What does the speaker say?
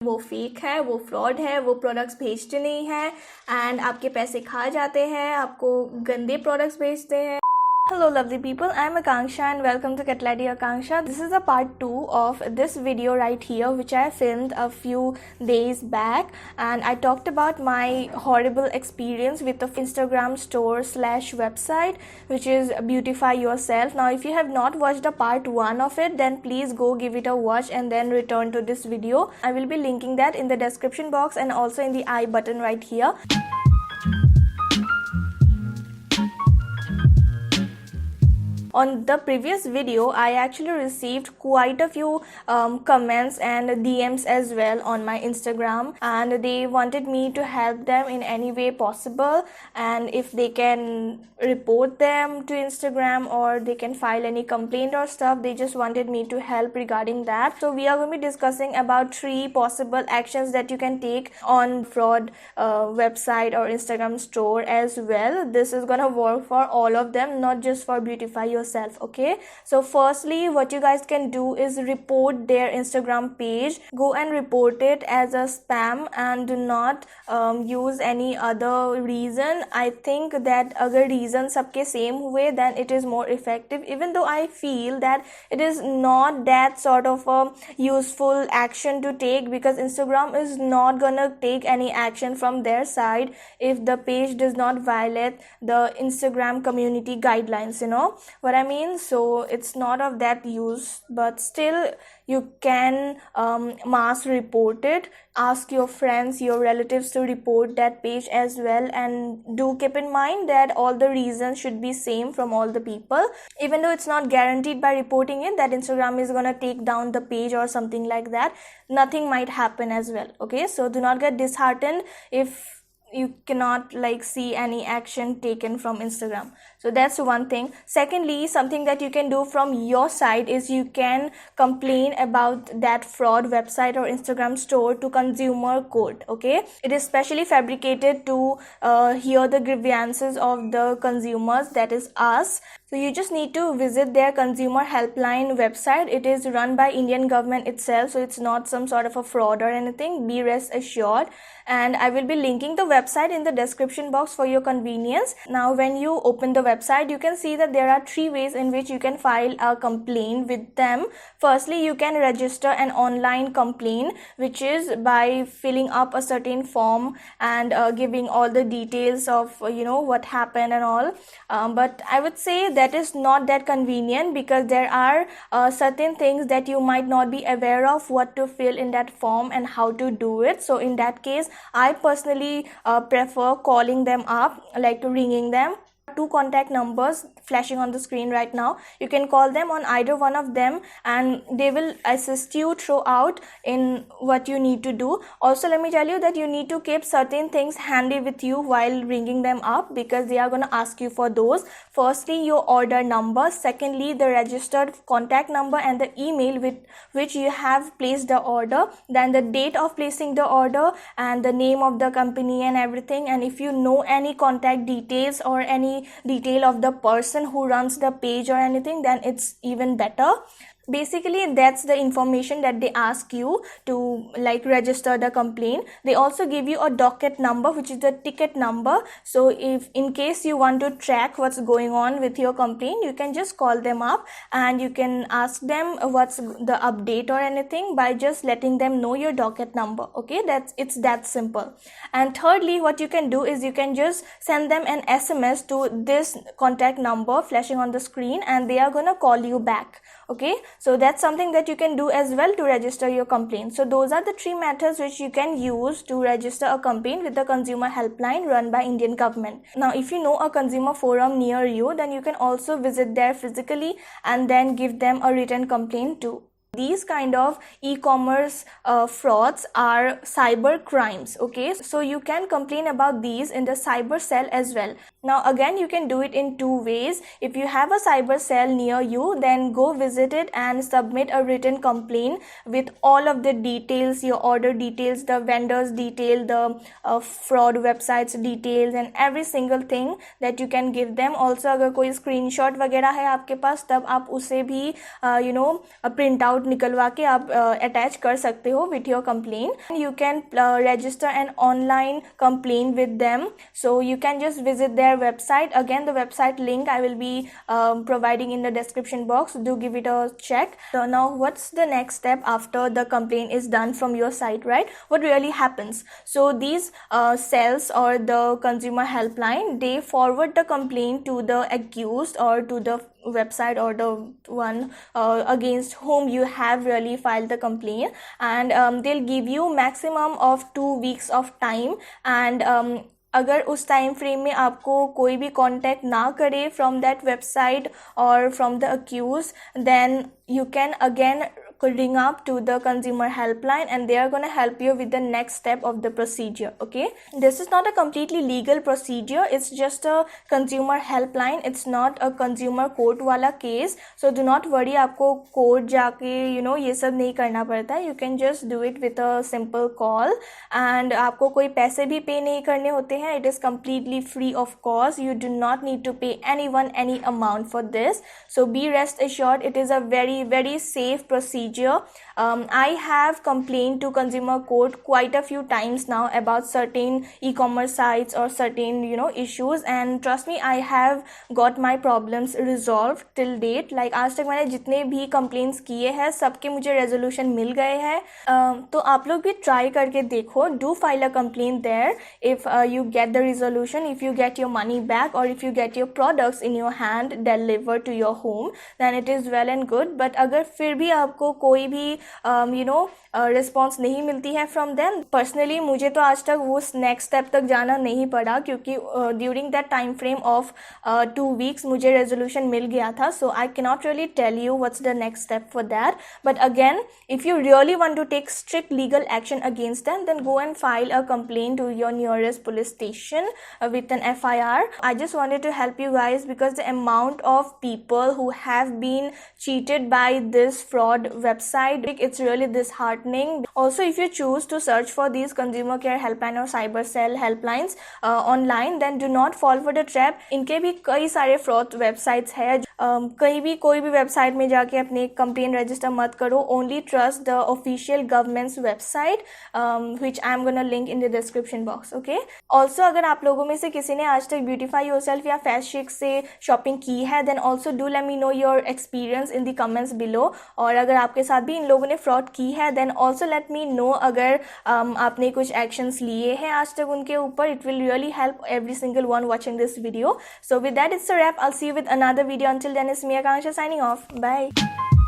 वो फेक है, वो फ्रॉड है, वो प्रोडक्ट्स भेजते नहीं हैं एंड आपके पैसे खा जाते हैं, आपको गंदे प्रोडक्ट्स भेजते हैं. Hello lovely people, I am Akanksha and welcome to Cat Lady Akanksha. This is a part 2 of this video right here which I filmed a few days back, and I talked about my horrible experience with the Instagram store slash website which is Beautify Yourself. Now if you have not watched the part 1 of it, then please go give it a watch and then return to this video. I will be linking that in the description box and also in the I button right here. On the previous video, I actually received quite a few comments and DMs as well on my Instagram, and they wanted me to help them in any way possible, and if they can report them to Instagram or they can file any complaint or stuff. They just wanted me to help regarding that. So we are going to be discussing about 3 possible actions that you can take on fraud website or Instagram store as well. This is gonna work for all of them, not just for Beautify Yourself. Okay, so firstly what you guys can do is report their Instagram page. Go and report it as a spam and do not use any other reason. I think that agar reason sabke same हुए then it is more effective, even though I feel that it is not that sort of a useful action to take, because Instagram is not gonna take any action from their side if the page does not violate the Instagram community guidelines, you know what I mean. So it's not of that use, but still you can mass report it. Ask your friends, your relatives to report that page as well, and do keep in mind that all the reasons should be same from all the people, even though it's not guaranteed by reporting it that Instagram is gonna take down the page or something like that. Nothing might happen as well. Okay, so do not get disheartened if you cannot like see any action taken from Instagram. So that's one thing. Secondly, something that you can do from your side is you can complain about that fraud website or Instagram store to consumer court. Okay, it is specially fabricated to hear the grievances of the consumers, that is us. So you just need to visit their consumer helpline website. It is run by Indian government itself, so it's not some sort of a fraud or anything. Be rest assured. And I will be linking the website in the description box for your convenience. Now when you open the website, you can see that there are 3 ways in which you can file a complaint with them. Firstly, you can register an online complaint, which is by filling up a certain form and giving all the details of what happened and all. But I would say that is not that convenient, because there are certain things that you might not be aware of what to fill in that form and how to do it. So in that case, I personally prefer calling them up, like ringing them. 2 contact numbers flashing on the screen right now. You can call them on either one of them and they will assist you throughout in what you need to do. Also, let me tell you that you need to keep certain things handy with you while ringing them up, because they are going to ask you for those. Firstly, your order number. Secondly, the registered contact number and the email with which you have placed the order. Then the date of placing the order and the name of the company and everything. And if you know any contact details or any detail of the person who runs the page or anything, then it's even better. Basically, that's the information that they ask you to like register the complaint. They also give you a docket number, which is the ticket number. So if in case you want to track what's going on with your complaint, you can just call them up and you can ask them what's the update or anything by just letting them know your docket number. Okay, it's that simple. And thirdly, what you can do is you can just send them an SMS to this contact number flashing on the screen, and they are gonna call you back. Okay, so that's something that you can do as well to register your complaint. So those are the 3 methods which you can use to register a complaint with the consumer helpline run by Indian government. Now if you know a consumer forum near you, then you can also visit there physically and then give them a written complaint too. These kind of e-commerce frauds are cyber crimes. Okay, so you can complain about these in the cyber cell as well. Now again, you can do it in 2 ways. If you have a cyber cell near you, then go visit it and submit a written complaint with all of the details, your order details, the vendor's detail, the fraud websites details, and every single thing that you can give them. Also, अगर कोई screenshot वगैरह है आपके पास, तब आप उसे भी print out निकलवा के आप अटैच कर सकते हो with your complain. You can register an online complaint with them, so you can just visit their website. Again, the website link I will be providing in the description box. Do give it a check. So now what's the next step after the complaint is done from your site, right? What really happens? So these cells or the consumer helpline, they forward the complaint to the accused or to the website or the one against whom you have really filed the complaint, and they'll give you maximum of 2 weeks of time. And अगर उस time frame में आपको कोई भी contact ना करे from that website और from the accused, then you can again ring up to the consumer helpline and they are going to help you with the next step of the procedure. Okay, this is not a completely legal procedure, it's just a consumer helpline, it's not a consumer court wala case. So do not worry, आपको court जाके ये सब नहीं करना पड़ता है. You can just do it with a simple call and आपको कोई पैसे भी पे नहीं करने होते हैं. It is completely free of cost. You do not need to pay anyone any amount for this. So be rest assured, it is a very safe procedure. I have complained to consumer court quite a few times now about certain e-commerce sites or certain issues, and trust me, I have got my problems resolved till date. Like आज तक मैंने जितने भी complaints किए हैं सबके मुझे resolution मिल गए हैं. तो आप लोग भी try करके देखो. Do file a complaint there. If you get the resolution, if you get your money back, or if you get your products in your hand delivered to your home, then it is well and good. But अगर फिर भी आपको कोई भी response नहीं मिलती है from them, personally मुझे तो आज तक वो नेक्स्ट स्टेप तक जाना नहीं पड़ा, क्योंकि during that time frame of 2 weeks मुझे रेजोल्यूशन मिल गया था. So I can not really tell you what's the next step for that. But again, if you really want to take strict legal action against them, then go and file a complaint to your nearest police station with an FIR. I just wanted to help you guys because the amount of people who have been cheated by this fraud website, it's really disheartening. Also, if you choose to search for these consumer care helpline or cyber cell helplines online, then do not fall for the trap. इनके भी कई सारे fraud websites है. कहीं भी कोई भी website में जाके अपनी कंप्लेंट रजिस्टर मत करो. Only trust the official government's website, which I am gonna link in the description box. Okay. Also, अगर आप लोगों में से किसी ने आज तक Beautify Yourself या Fast Chic से शॉपिंग की है, then also do let me know your experience in the comments below. और अगर आपके साथ भी इन लोगों ने फ्रॉड की है, then also let me know अगर आपने कुछ एक्शंस लिए हैं आज तक उनके ऊपर. It will really help every single one watching this video. So with that, it's a wrap. I'll see you with another video. Until then, it's me, Akanksha, signing off. Bye.